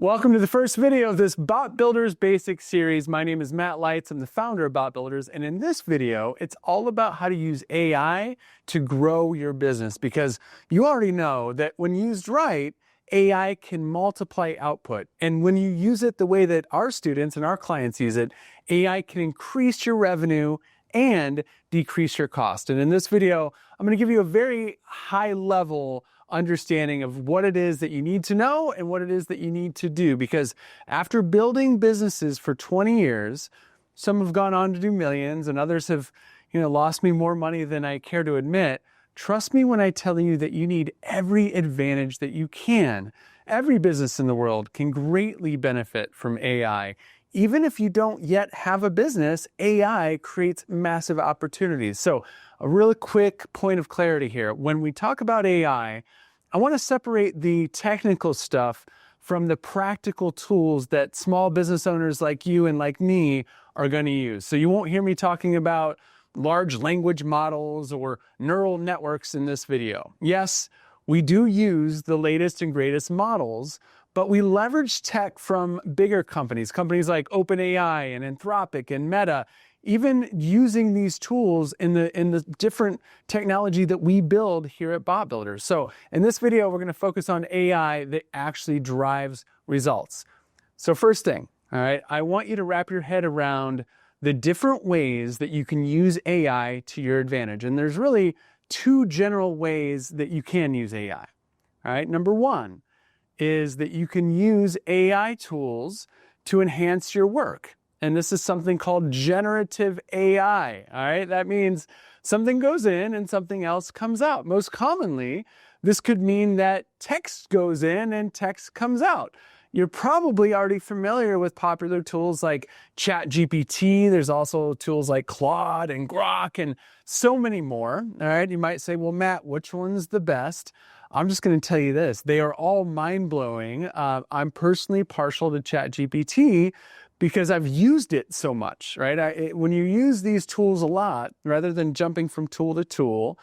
Welcome to the first video of this Bot Builders Basics series. My name is Matt Leitz. I'm the founder of Bot Builders, and in this video, it's all about how to use AI to grow your business, because you already know that when used right, AI can multiply output. And when you use it the way that our students and our clients use it, AI can increase your revenue and decrease your cost. And in this video, I'm going to give you a very high level understanding of what it is that you need to know and what it is that you need to do. Because after building businesses for 20 years, some have gone on to do millions and others have, lost me more money than I care to admit. Trust me when I tell you that you need every advantage that you can. Every business in the world can greatly benefit from AI. Even if you don't yet have a business, AI creates massive opportunities. So a really quick point of clarity here. When we talk about AI, I want to separate the technical stuff from the practical tools that small business owners like you and like me are going to use. So you won't hear me talking about large language models or neural networks in this video. Yes, we do use the latest and greatest models, but we leverage tech from bigger companies like OpenAI and Anthropic and Meta, even using these tools in the different technology that we build here at Bot Builders. So in this video, we're going to focus on AI that actually drives results. So first thing, all right, I want you to wrap your head around the different ways that you can use AI to your advantage. And there's really two general ways that you can use AI. All right, number one is that you can use AI tools to enhance your work. And this is something called generative AI, all right? That means something goes in and something else comes out. Most commonly, this could mean that text goes in and text comes out. You're probably already familiar with popular tools like ChatGPT. There's also tools like Claude and Grok and so many more, all right? You might say, well, Matt, which one's the best? I'm just going to tell you this. They are all mind-blowing. I'm personally partial to ChatGPT because I've used it so much, right? When you use these tools a lot, rather than jumping from tool to tool,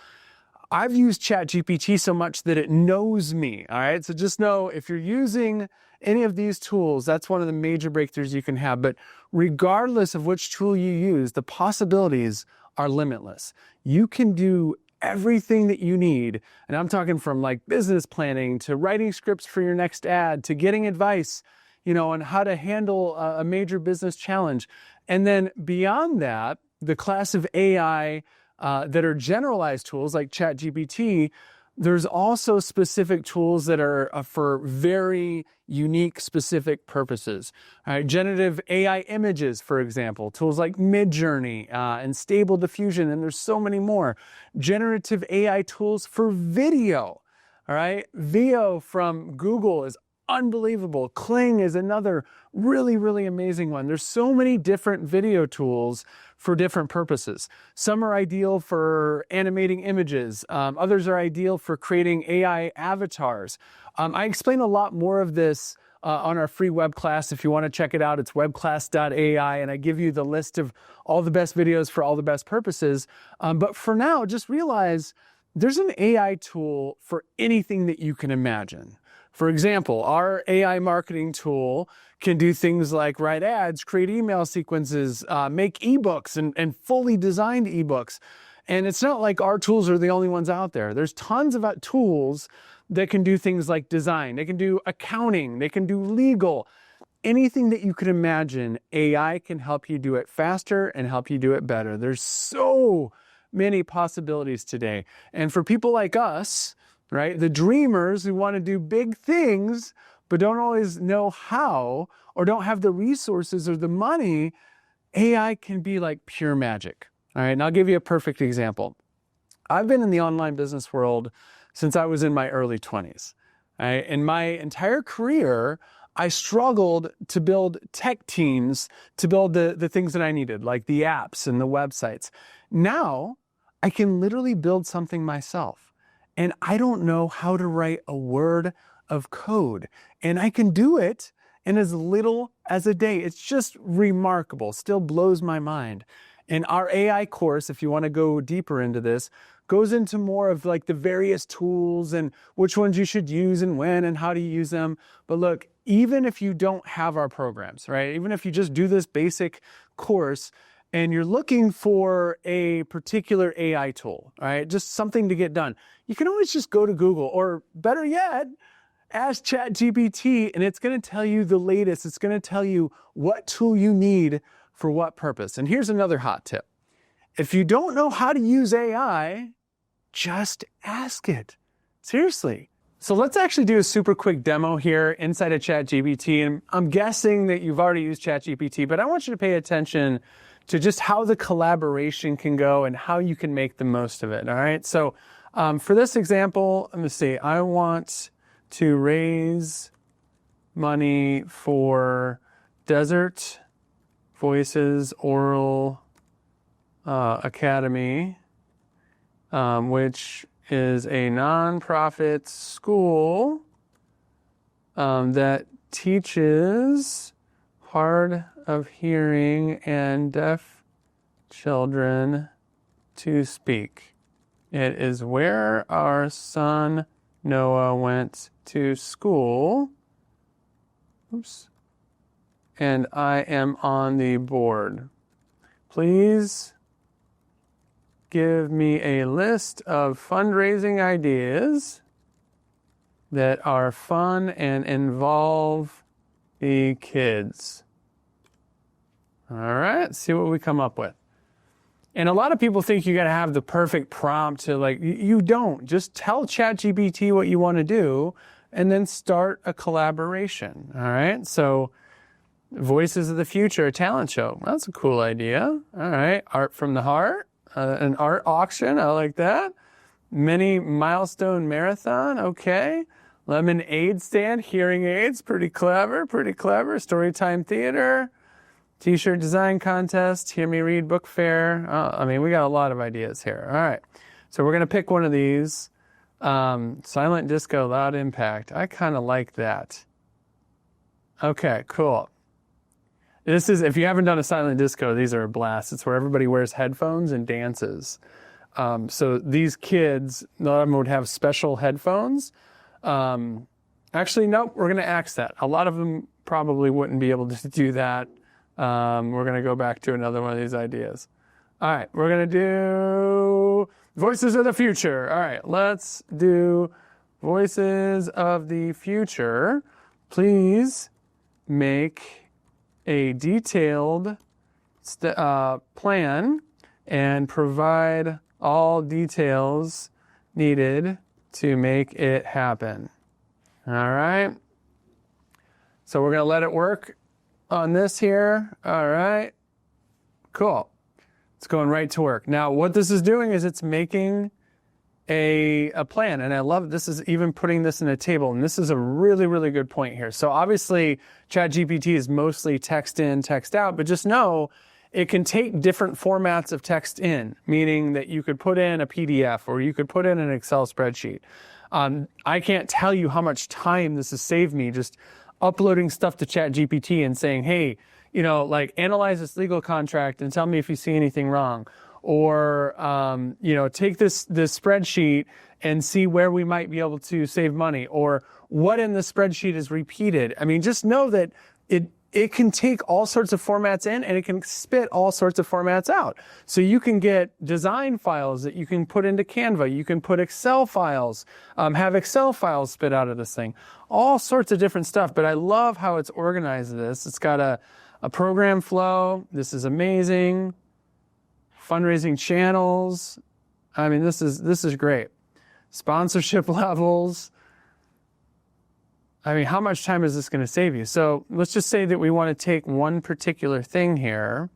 I've used ChatGPT so much that it knows me, all right? So just know if you're using any of these tools, that's one of the major breakthroughs you can have. But regardless of which tool you use, the possibilities are limitless. You can do everything that you need. And I'm talking from like business planning to writing scripts for your next ad to getting advice, on how to handle a major business challenge. And then beyond that, the class of AI that are generalized tools like ChatGPT, there's also specific tools that are for very unique, specific purposes. All right, generative AI images, for example, tools like Midjourney and Stable Diffusion, and there's so many more. Generative AI tools for video. All right, Veo from Google is unbelievable. Kling is another really, really amazing one. There's so many different video tools for different purposes. Some are ideal for animating images. Others are ideal for creating AI avatars. I explain a lot more of this on our free web class. If you want to check it out, it's webclass.ai, and I give you the list of all the best videos for all the best purposes. But for now, just realize there's an AI tool for anything that you can imagine. For example, our AI marketing tool can do things like write ads, create email sequences, make ebooks and fully designed ebooks. And it's not like our tools are the only ones out there. There's tons of tools that can do things like design. They can do accounting. They can do legal. Anything that you can imagine, AI can help you do it faster and help you do it better. There's so many possibilities today. And for people like us, right, the dreamers who want to do big things but don't always know how or don't have the resources or the money, AI can be like pure magic. All right, and I'll give you a perfect example. I've been in the online business world since I was in my early 20s. Right? In my entire career, I struggled to build tech teams to build the things that I needed, like the apps and the websites. Now, I can literally build something myself. And I don't know how to write a word of code. And I can do it in as little as a day. It's just remarkable. Still blows my mind. In our AI course, if you want to go deeper into this, goes into more of like the various tools and which ones you should use and when and how to use them. But look, even if you don't have our programs, right? Even if you just do this basic course and you're looking for a particular AI tool, right? Just something to get done, you can always just go to Google, or better yet, ask ChatGPT, and it's going to tell you the latest. It's going to tell you what tool you need for what purpose. And here's another hot tip. If you don't know how to use AI, just ask it. Seriously. So let's actually do a super quick demo here inside of ChatGPT. And I'm guessing that you've already used ChatGPT, but I want you to pay attention to just how the collaboration can go and how you can make the most of it. All right. So for this example, let me see. I want to raise money for Desert Voices Oral Academy, which is a nonprofit school that teaches hard of hearing and deaf children to speak. It is where our son Noah went to school. Oops. And I am on the board. Please give me a list of fundraising ideas that are fun and involve the kids. All right, see what we come up with. And a lot of people think you got to have the perfect prompt to like, you don't. Just tell ChatGPT what you want to do and then start a collaboration. All right, so Voices of the Future, a talent show. That's a cool idea. All right, Art from the Heart, an art auction. I like that. Mini milestone marathon. Okay. Lemonade stand, hearing aids. Pretty clever, pretty clever. Storytime theater. T-shirt design contest, Hear Me Read book fair. I mean, we got a lot of ideas here. All right. So we're going to pick one of these. Silent disco, loud impact. I kind of like that. Okay, cool. This is, if you haven't done a silent disco, these are a blast. It's where everybody wears headphones and dances. So these kids, a lot of them would have special headphones. Actually, nope, we're going to axe that. A lot of them probably wouldn't be able to do that. We're going to go back to another one of these ideas. All right, we're going to do Voices of the Future. All right, let's do Voices of the Future. Please make a detailed plan and provide all details needed to make it happen. All right. So we're going to let it work on this here. All right. Cool. It's going right to work. Now, what this is doing is it's making a plan. And I love this is even putting this in a table. And this is a really, really good point here. So obviously, ChatGPT is mostly text in, text out, but just know it can take different formats of text in, meaning that you could put in a PDF or you could put in an Excel spreadsheet. I can't tell you how much time this has saved me just uploading stuff to ChatGPT and saying, hey, you know, like analyze this legal contract and tell me if you see anything wrong. Or, you know, take this spreadsheet and see where we might be able to save money or what in the spreadsheet is repeated. I mean, just know that it can take all sorts of formats in and it can spit all sorts of formats out. So you can get design files that you can put into Canva. You can put Excel files, have Excel files spit out of this thing, all sorts of different stuff. But I love how it's organized this. It's got a program flow. This is amazing. Fundraising channels. I mean, this is great. Sponsorship levels. I mean, how much time is this going to save you? So let's just say that we want to take one particular thing here.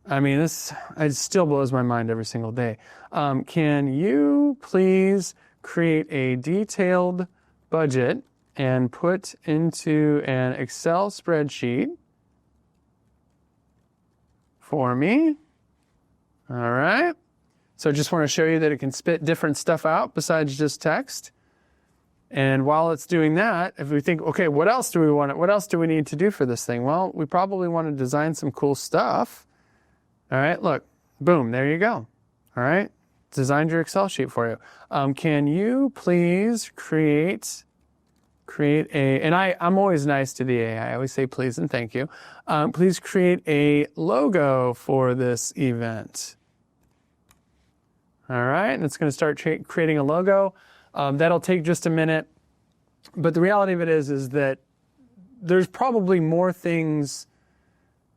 I mean, it still blows my mind every single day. Can you please create a detailed budget and put into an Excel spreadsheet for me? All right. So I just want to show you that it can spit different stuff out besides just text. And while it's doing that, if we think, okay, what else do we want? What else do we need to do for this thing? Well, we probably want to design some cool stuff. All right, look, boom, there you go. All right. designed your Excel sheet for you. Can you please create a, and I'm always nice to the AI. I always say please and thank you. Please create a logo for this event. All right, and it's going to start creating a logo. That'll take just a minute. But the reality of it is that there's probably more things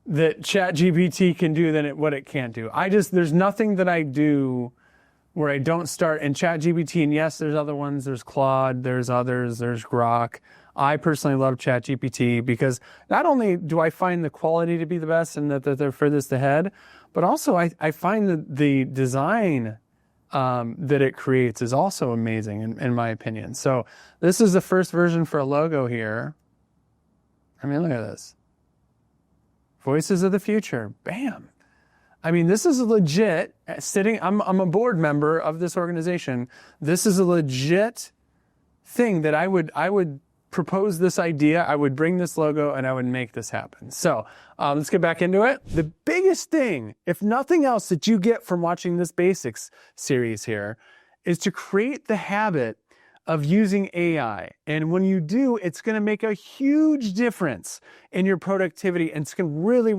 that ChatGPT can do than what it can't do. There's nothing that I do where I don't start in ChatGPT, and yes, there's other ones, there's Claude, there's others, there's Grok. I personally love ChatGPT because not only do I find the quality to be the best and that they're furthest ahead, but also I find that the design that it creates is also amazing in my opinion. So this is the first version for a logo here. I mean, look at this. Voices of the future, bam. I mean, this is a legit I'm a board member of this organization. This is a legit thing that I would propose this idea. I would bring this logo and I would make this happen. So let's get back into it. The biggest thing, if nothing else, that you get from watching this basics series here is to create the habit of using AI. And when you do, it's going to make a huge difference in your productivity, and it's really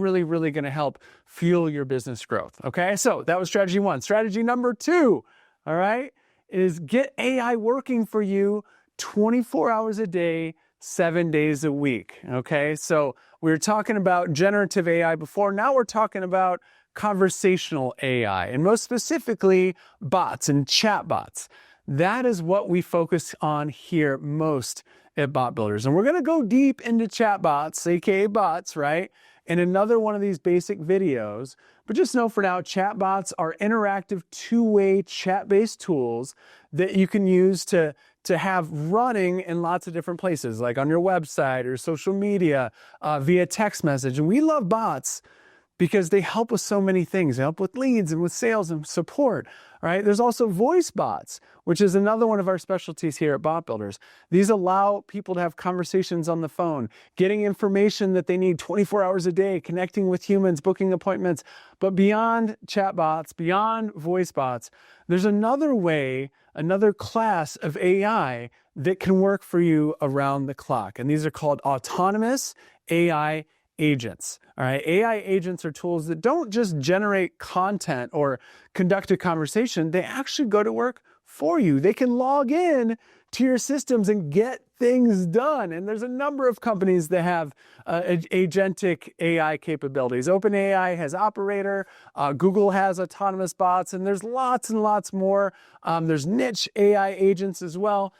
going to help fuel your business growth. Okay, so that was strategy one. Strategy number two, all right, is get AI working for you 24 hours a day, 7 days a week. Okay, so we were talking about generative AI before. Now we're talking about conversational AI, and most specifically, bots and chatbots. That is what we focus on here most at BotBuilders. And we're going to go deep into chatbots, aka bots, right, in another one of these basic videos. But just know for now, chatbots are interactive two-way chat-based tools that you can use to have running in lots of different places, like on your website or social media, via text message. And we love bots because they help with so many things. They help with leads and with sales and support, right? There's also voice bots, which is another one of our specialties here at BotBuilders. These allow people to have conversations on the phone, getting information that they need 24 hours a day, connecting with humans, booking appointments. But beyond chatbots, beyond voice bots, there's another way, another class of AI that can work for you around the clock. And these are called autonomous AI agents. All right, AI agents are tools that don't just generate content or conduct a conversation. They actually go to work for you. They can log in to your systems and get things done. And there's a number of companies that have agentic AI capabilities. OpenAI has Operator, Google has autonomous bots, and there's lots and lots more. There's niche AI agents as well.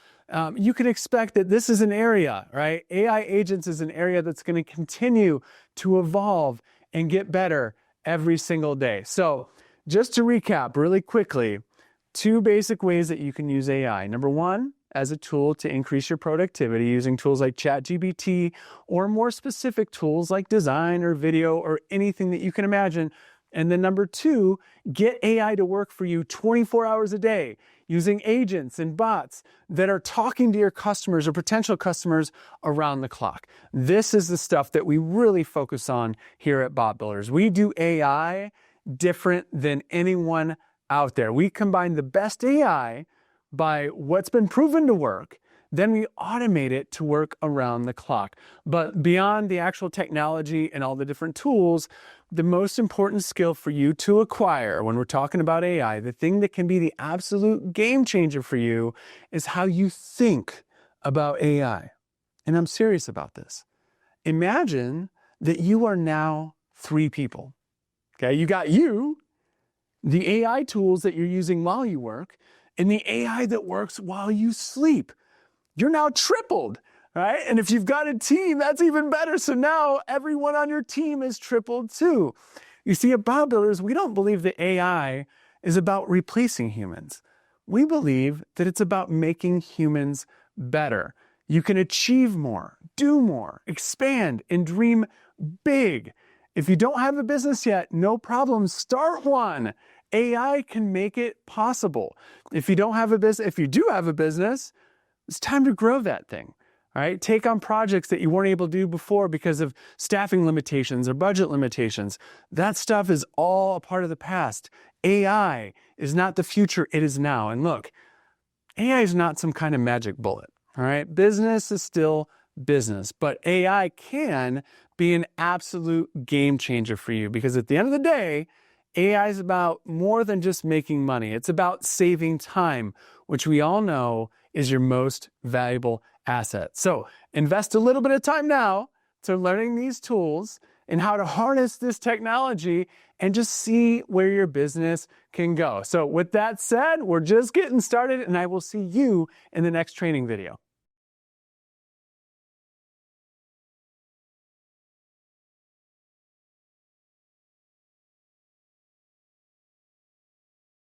You can expect that this is an area, right? AI agents is an area that's going to continue to evolve and get better every single day. So just to recap really quickly, 2 basic ways that you can use AI. Number 1, as a tool to increase your productivity using tools like ChatGPT or more specific tools like design or video or anything that you can imagine. And then number 2, get AI to work for you 24 hours a day using agents and bots that are talking to your customers or potential customers around the clock. This is the stuff that we really focus on here at BotBuilders. We do AI different than anyone out there. We combine the best AI by what's been proven to work, then we automate it to work around the clock. But beyond the actual technology and all the different tools, the most important skill for you to acquire when we're talking about AI, the thing that can be the absolute game changer for you, is how you think about AI. And I'm serious about this. Imagine that you are now 3 people. Okay, you got you, the AI tools that you're using while you work, and the AI that works while you sleep. You're now tripled, right? And if you've got a team, that's even better. So now everyone on your team is tripled too. You see, at BotBuilders, we don't believe that AI is about replacing humans. We believe that it's about making humans better. You can achieve more, do more, expand, and dream big. If you don't have a business yet, no problem, start one. AI can make it possible. If you don't have a business, if you do have a business, it's time to grow that thing, all right? Take on projects that you weren't able to do before because of staffing limitations or budget limitations. That stuff is all a part of the past. AI is not the future, it is now. And look, AI is not some kind of magic bullet, all right? Business is still business, but AI can be an absolute game changer for you because at the end of the day, AI is about more than just making money. It's about saving time, which we all know is your most valuable asset. So invest a little bit of time now to learning these tools and how to harness this technology and just see where your business can go. So with that said, we're just getting started and I will see you in the next training video.